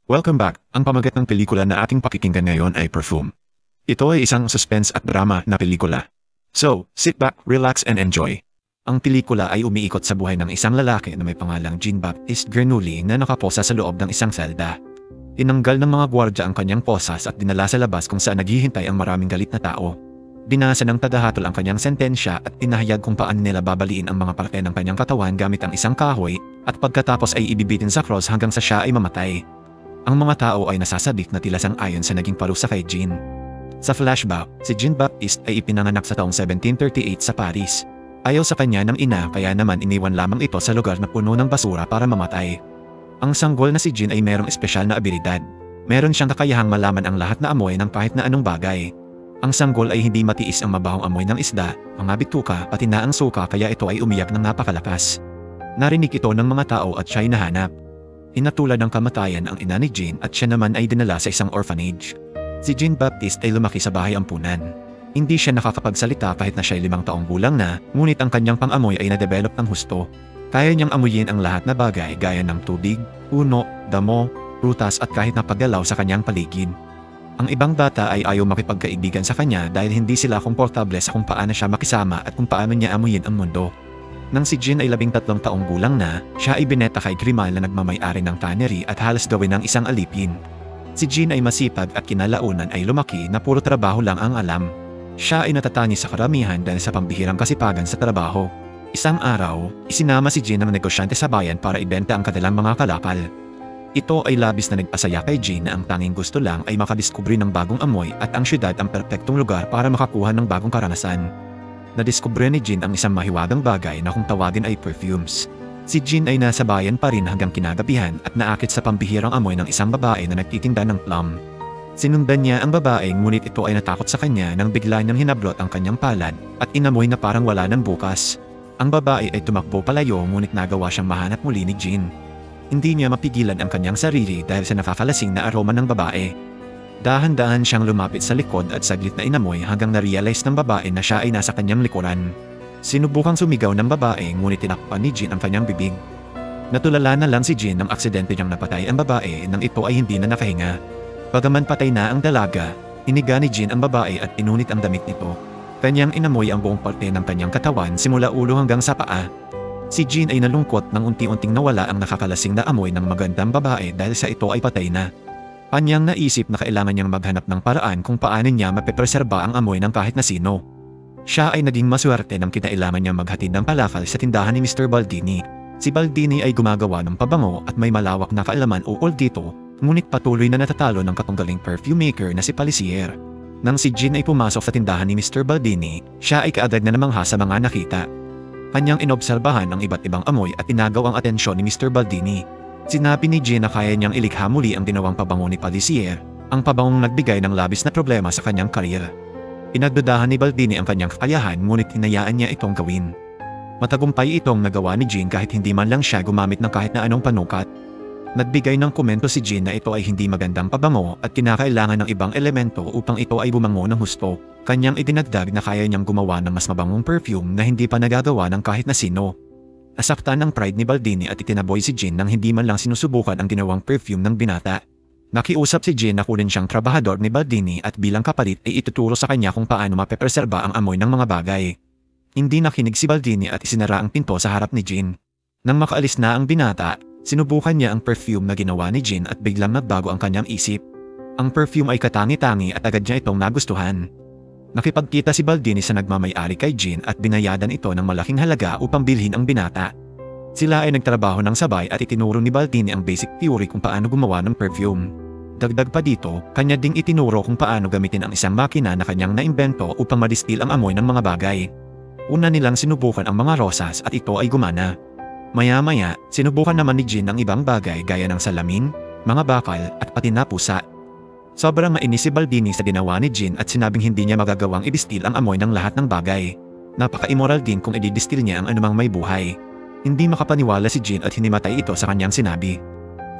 Welcome back. Ang pamagat ng pelikula na ating pakikinggan ngayon ay Perfume. Ito ay isang suspense at drama na pelikula. So, sit back, relax and enjoy. Ang pelikula ay umiikot sa buhay ng isang lalaki na may pangalang Jean-Baptiste Bernoulli na nakaposa sa loob ng isang selda. Tinanggal ng mga gwardya ang kanyang posas at dinala sa labas kung saan naghihintay ang maraming galit na tao. Binasa ng tadahatol ang kanyang sentensya at tinahayag kung paano nila babaliin ang mga parte ng kanyang katawan gamit ang isang kahoy at pagkatapos ay ibibitin sa cross hanggang sa siya ay mamatay. Ang mga tao ay nasasabik na tila sang-ayon sa naging parusa kay Jean. Sa flashback, si Jean-Baptiste ay ipinanganak sa taong 1738 sa Paris. Ayaw sa kanya ng ina kaya naman iniwan lamang ito sa lugar na puno ng basura para mamatay. Ang sanggol na si Jean ay mayroong espesyal na abilidad. Meron siyang kakayahang malaman ang lahat na amoy ng kahit na anong bagay. Ang sanggol ay hindi matiis ang mabahong amoy ng isda, mga bituka pati na ang suka kaya ito ay umiyak ng napakalakas. Narinig ito ng mga tao at siya ay nahanap. Inatulad ng kamatayan ang ina ni Jean at siya naman ay dinala sa isang orphanage. Si Jean-Baptiste ay lumaki sa bahay ampunan. Hindi siya nakakapagsalita kahit na siya ay 5 taong gulang na, ngunit ang kanyang pang-amoy ay na-develop ng husto. Kaya niyang amuyin ang lahat na bagay gaya ng tubig, puno, damo, prutas at kahit na paggalaw sa kanyang paligid. Ang ibang bata ay ayaw makipagkaibigan sa kanya dahil hindi sila komportable sa kung paano siya makisama at kung paano niya amuyin ang mundo. Nang si Jean ay 13 taong gulang na, siya ay bineta kay kriminal na nagmamay-ari ng tannery at halos gawin ng isang alipin. Si Jean ay masipag at kinalaunan ay lumaki na puro trabaho lang ang alam. Siya ay natatani sa karamihan dahil sa pambihirang kasipagan sa trabaho. Isang araw, isinama si Jean ng negosyante sa bayan para ibenta ang kanilang mga kalakal. Ito ay labis na nagpasaya kay Jean na ang tanging gusto lang ay makadiskubre ng bagong amoy at ang syudad ang perpektong lugar para makakuha ng bagong karanasan. Nadiskubre ni Jean ang isang mahiwagang bagay na kung tawagin ay perfumes. Si Jean ay nasa bayan pa rin hanggang kinagabihan at naakit sa pambihirang amoy ng isang babae na nagtitinda ng plum. Sinundan niya ang babae ngunit ito ay natakot sa kanya nang bigla niyang hinablot ang kanyang palad at inamoy na parang wala ng bukas. Ang babae ay tumakbo palayo ngunit nagawa siyang mahanap muli ni Jean. Hindi niya mapigilan ang kanyang sarili dahil sa nakakalasing na aroma ng babae. Dahan-dahan siyang lumapit sa likod at saglit na inamoy hanggang na-realize ng babae na siya ay nasa kanyang likuran. Sinubukang sumigaw ng babae ngunit tinakpan ni Jean ang kanyang bibig. Natulala na lang si Jean nang aksidente niyang napatay ang babae nang ito ay hindi na nakahinga. Bagaman patay na ang dalaga, iniga ni Jean ang babae at inunit ang damit nito. Kanyang inamoy ang buong parte ng kanyang katawan simula ulo hanggang sa paa. Si Jean ay nalungkot nang unti-unting nawala ang nakakalasing na amoy ng magandang babae dahil sa ito ay patay na. Kanyang naisip na kailangan niyang maghanap ng paraan kung paano niya mapepreserba ang amoy ng kahit na sino. Siya ay naging maswerte nang kinailangan niyang maghatid ng palakal sa tindahan ni Mr. Baldini. Si Baldini ay gumagawa ng pabango at may malawak na kaalaman ukol dito, ngunit patuloy na natatalo ng katunggaling perfume maker na si Palisier. Nang si Jean ay pumasok sa tindahan ni Mr. Baldini, siya ay kaagad na namangha sa mga nakita. Kanyang inobserbahan ang iba't ibang amoy at inagaw ang atensyon ni Mr. Baldini. Sinabi ni Jean na kaya niyang ilikha muli ang ginawang pabango ni Palisier, ang pabangong nagbigay ng labis na problema sa kanyang karir. Pinagdudahan ni Baldini ang kanyang kakayahan ngunit hinayaan niya itong gawin. Matagumpay itong nagawa ni Jean kahit hindi man lang siya gumamit ng kahit na anong panukat. Nagbigay ng komento si Jean na ito ay hindi magandang pabango at kinakailangan ng ibang elemento upang ito ay bumango ng husto. Kanyang idinagdag na kaya niyang gumawa ng mas mabangong perfume na hindi pa nagagawa ng kahit na sino. Nasaktan ang pride ni Baldini at itinaboy si Jean nang hindi man lang sinusubukan ang ginawang perfume ng binata. Nakiusap si Jean na kunin siyang trabahador ni Baldini at bilang kapalit ay ituturo sa kanya kung paano mapepreserba ang amoy ng mga bagay. Hindi nakinig si Baldini at isinara ang pinto sa harap ni Jean. Nang makaalis na ang binata, sinubukan niya ang perfume na ginawa ni Jean at biglang nagbago ang kanyang isip. Ang perfume ay katangi-tangi at agad niya itong nagustuhan. Nakipagkita si Baldini sa nagmamay-ari kay Jean at binayadan ito ng malaking halaga upang bilhin ang binata. Sila ay nagtrabaho ng sabay at itinuro ni Baldini ang basic theory kung paano gumawa ng perfume. Dagdag pa dito, kanya ding itinuro kung paano gamitin ang isang makina na kanyang naimbento upang madistil ang amoy ng mga bagay. Una nilang sinubukan ang mga rosas at ito ay gumana. Maya-maya, sinubukan naman ni Jean ang ibang bagay gaya ng salamin, mga bakal at pati na pusa. Sobrang mainis si Baldini sa ginawa ni Jean at sinabing hindi niya magagawang i-distil ang amoy ng lahat ng bagay. Napaka-immoral din kung i-distil niya ang anumang may buhay. Hindi makapaniwala si Jean at hinimatay ito sa kanyang sinabi.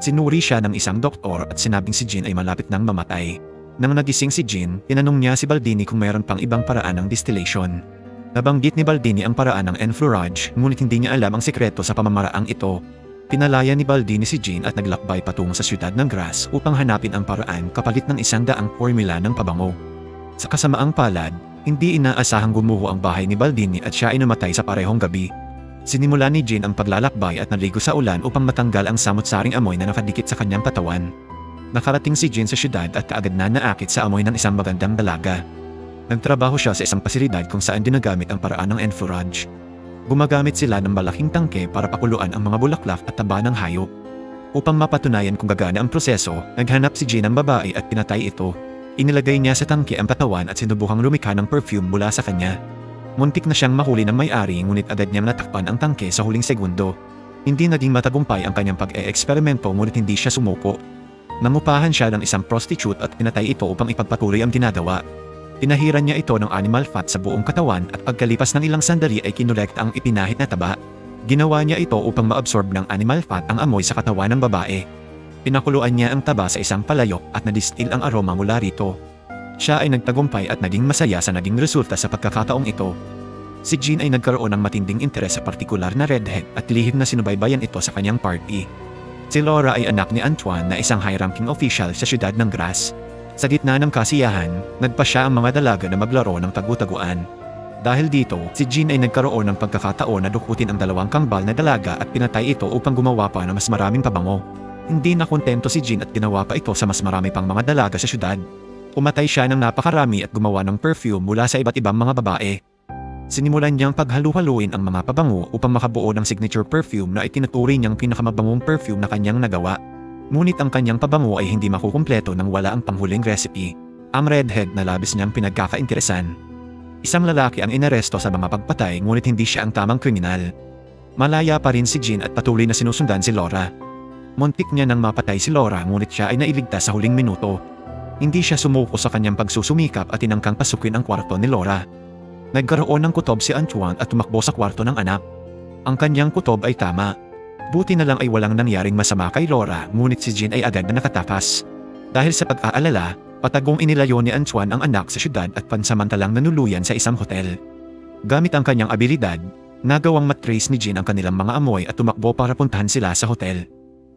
Sinuri siya ng isang doktor at sinabing si Jean ay malapit nang mamatay. Nang nagising si Jean, tinanong niya si Baldini kung mayroon pang ibang paraan ng distillation. Nabanggit ni Baldini ang paraan ng enfleurage ngunit hindi niya alam ang sikreto sa pamamaraang ito. Pinalaya ni Baldini si Jean at naglakbay patungo sa siyudad ng Grasse upang hanapin ang paraan kapalit ng 100 formula ng pabango. Sa kasamaang palad, hindi inaasahang gumuho ang bahay ni Baldini at siya ay namatay sa parehong gabi. Sinimula ni Jean ang paglalakbay at naligo sa ulan upang matanggal ang samot-saring amoy na nakadikit sa kanyang katawan. Nakarating si Jean sa siyudad at kaagad na naakit sa amoy ng isang magandang dalaga. Nagtrabaho siya sa isang pasilidad kung saan dinagamit ang paraan ng enfleurage. Gumagamit sila ng malaking tangke para pakuluan ang mga bulaklak at taba ng hayop. Upang mapatunayan kung gagana ang proseso, naghanap si Jean ng babae at pinatay ito. Inilagay niya sa tangke ang katawan at sinubukang lumikha ng perfume mula sa kanya. Muntik na siyang mahuli ng may-ari ngunit agad niyang natakpan ang tangke sa huling segundo. Hindi naging matagumpay ang kanyang pag-e-eksperimento ngunit hindi siya sumuko. Nangupahan siya ng isang prostitute at pinatay ito upang ipagpatuloy ang ginagawa. Pinahiran niya ito ng animal fat sa buong katawan at pagkalipas ng ilang sandali ay kinolekta ang ipinahit na taba. Ginawa niya ito upang maabsorb ng animal fat ang amoy sa katawan ng babae. Pinakuluan niya ang taba sa isang palayok at nadistil ang aroma mula rito. Siya ay nagtagumpay at naging masaya sa naging resulta sa pagkakataong ito. Si Jean ay nagkaroon ng matinding interes sa partikular na redhead at lihim na sinubaybayan ito sa kanyang party. Si Laura ay anak ni Antoine na isang high-ranking official sa siyudad ng Grasse. Sa gitna ng kasiyahan, nagpa siya ang mga dalaga na maglaro ng tagu-taguan. Dahil dito, si Jean ay nagkaroon ng pagkakataon na dukutin ang dalawang kambal na dalaga at pinatay ito upang gumawa pa ng mas maraming pabango. Hindi nakontento si Jean at ginawa pa ito sa mas marami pang mga dalaga sa syudad. Umatay siya ng napakarami at gumawa ng perfume mula sa iba't ibang mga babae. Sinimulan niyang paghalu-haluin ang mga pabango upang makabuo ng signature perfume na itinuturi niyang pinakamabangong perfume na kanyang nagawa. Ngunit ang kanyang pabango ay hindi makukumpleto nang wala ang panghuling recipe. Ang redhead na labis niyang pinagkakainteresan. Isang lalaki ang inaresto sa mga pagpatay ngunit hindi siya ang tamang kriminal. Malaya pa rin si Jean at patuloy na sinusundan si Laura. Muntik niya nang mapatay si Laura ngunit siya ay nailigtas sa huling minuto. Hindi siya sumuko sa kanyang pagsusumikap at tinangkang pasukin ang kwarto ni Laura. Nagkaroon ng kutob si Antoine at tumakbo sa kwarto ng anak. Ang kanyang kutob ay tama. Buti na lang ay walang nangyaring masama kay Laura ngunit si Jean ay agad na nakatakas. Dahil sa pag-aalala, patagong inilayo ni Antoine ang anak sa syudad at pansamantalang nanuluyan sa isang hotel. Gamit ang kanyang abilidad, nagawang matrace ni Jean ang kanilang mga amoy at tumakbo para puntahan sila sa hotel.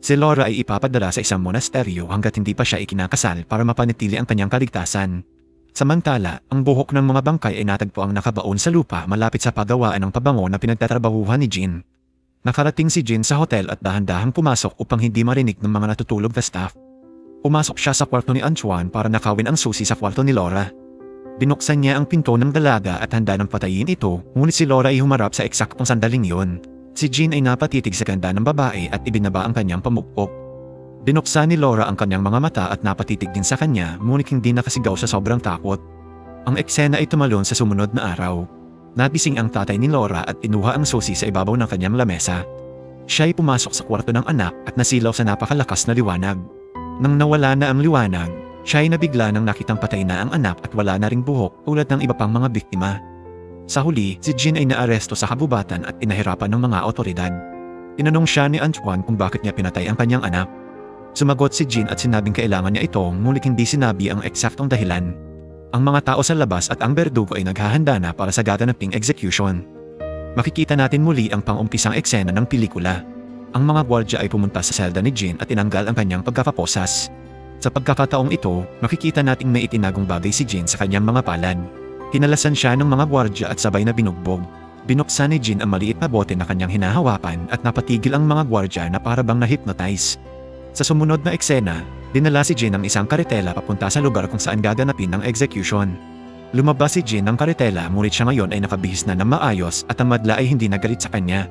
Si Laura ay ipapadala sa isang monasteryo hanggat hindi pa siya ikinakasal para mapanatili ang kanyang kaligtasan. Samantala, ang buhok ng mga bangkay ay natagpuang nakabaon sa lupa malapit sa paggawaan ng pabango na pinagtatrabahuhan ni Jean. Nakarating si Jean sa hotel at dahan-dahang pumasok upang hindi marinig ng mga natutulog na staff. Pumasok siya sa kwarto ni Antoine para nakawin ang susi sa kwarto ni Laura. Binuksan niya ang pinto ng dalaga at handa ng patayin ito, ngunit si Laura ay humarap sa eksaktong sandaling yun. Si Jean ay napatitig sa ganda ng babae at ibinaba ang kanyang pamukpok. Binuksan ni Laura ang kanyang mga mata at napatitig din sa kanya, ngunit hindi nakasigaw sa sobrang takot. Ang eksena ay tumalon sa sumunod na araw. Nabising ang tatay ni Laura at inuha ang susi sa ibabaw ng kanyang lamesa. Siya ay pumasok sa kwarto ng anak at nasilaw sa napakalakas na liwanag. Nang nawala na ang liwanag, siya ay nabigla nang nakitang patay na ang anak at wala na ring buhok tulad ng iba pang mga biktima. Sa huli, si Jean ay naaresto sa kabubatan at inahirapan ng mga otoridad. Tinanong siya ni Antoine kung bakit niya pinatay ang kanyang anak. Sumagot si Jean at sinabing kailangan niya ito ngunit hindi sinabi ang eksaktong dahilan. Ang mga tao sa labas at ang berdugo ay naghahanda na para sa gaganaping execution. Makikita natin muli ang pang-umpisang eksena ng pelikula. Ang mga gwardya ay pumunta sa selda ni Jean at tinanggal ang kanyang pagkakaposas. Sa pagkakataong ito, makikita nating may itinagong bagay si Jean sa kanyang mga palad. Kinalasan siya ng mga gwardya at sabay na binugbog. Binuksan ni Jean ang maliit na bote na kanyang hinahawakan at napatigil ang mga gwardya na parabang na-hypnotize. Sa sumunod na eksena, dinala si Jean ng isang karetela papunta sa lugar kung saan gaganapin ang execution. Lumabas si Jean ng karetela ngunit siya ngayon ay nakabihis na ng maayos at ang madla ay hindi nagalit sa kanya.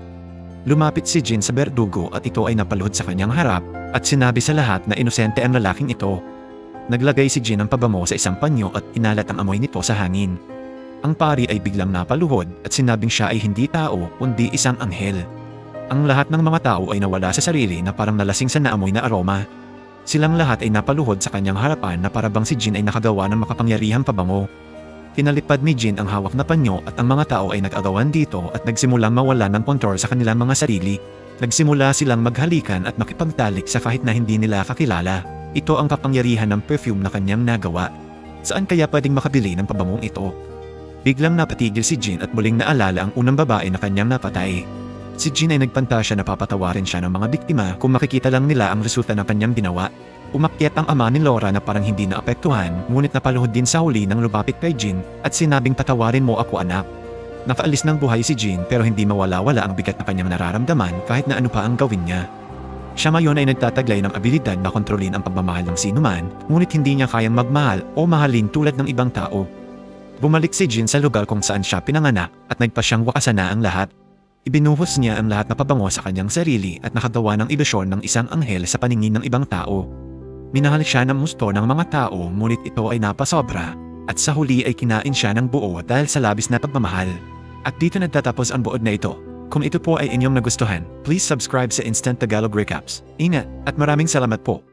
Lumapit si Jean sa berdugo at ito ay napaluhod sa kanyang harap at sinabi sa lahat na inosente ang lalaking ito. Naglagay si Jean ng pabango sa isang panyo at inalat ang amoy nito sa hangin. Ang pari ay biglang napaluhod at sinabing siya ay hindi tao kundi isang anghel. Ang lahat ng mga tao ay nawala sa sarili na parang nalasing sa naamoy na aroma. Silang lahat ay napaluhod sa kanyang harapan na parabang si Jean ay nakagawa ng makapangyarihang pabango. Tinalipad ni Jean ang hawak na panyo at ang mga tao ay nag-agawan dito at nagsimulang mawala ng kontrol sa kanilang mga sarili. Nagsimula silang maghalikan at makipagtalik sa kahit na hindi nila kakilala. Ito ang kapangyarihan ng perfume na kanyang nagawa. Saan kaya pwedeng makabili ng pabangong ito? Biglang napatigil si Jean at muling naalala ang unang babae na kanyang napatay. Si Jin ay nagpantasya na papatawarin siya ng mga biktima kung makikita lang nila ang resulta ng kanyang ginawa. Umakyat ang ama ni Laura na parang hindi naapektuhan, ngunit napaluhod din sa huli nang lumapit kay Jin at sinabing patawarin mo ako anak. Nakaalis ng buhay si Jin pero hindi mawala-wala ang bigat na kanyang nararamdaman kahit na ano pa ang gawin niya. Siya ngayon ay nagtataglay ng abilidad na kontrolin ang pagmamahal ng sinuman, ngunit hindi niya kayang magmahal o mahalin tulad ng ibang tao. Bumalik si Jin sa lugar kung saan siya pinanganak at nagpa siyang wakasan na ang lahat. Ibinuhos niya ang lahat na pabango sa kanyang sarili at nakagawa ng ilusyon ng isang anghel sa paningin ng ibang tao. Minahal siya ng gusto ng mga tao ngunit ito ay napasobra at sa huli ay kinain siya ng buo dahil sa labis na pagmamahal. At dito nagtatapos ang buod na ito. Kung ito po ay inyong nagustuhan, please subscribe sa Instant Tagalog Recaps. Ingat at maraming salamat po.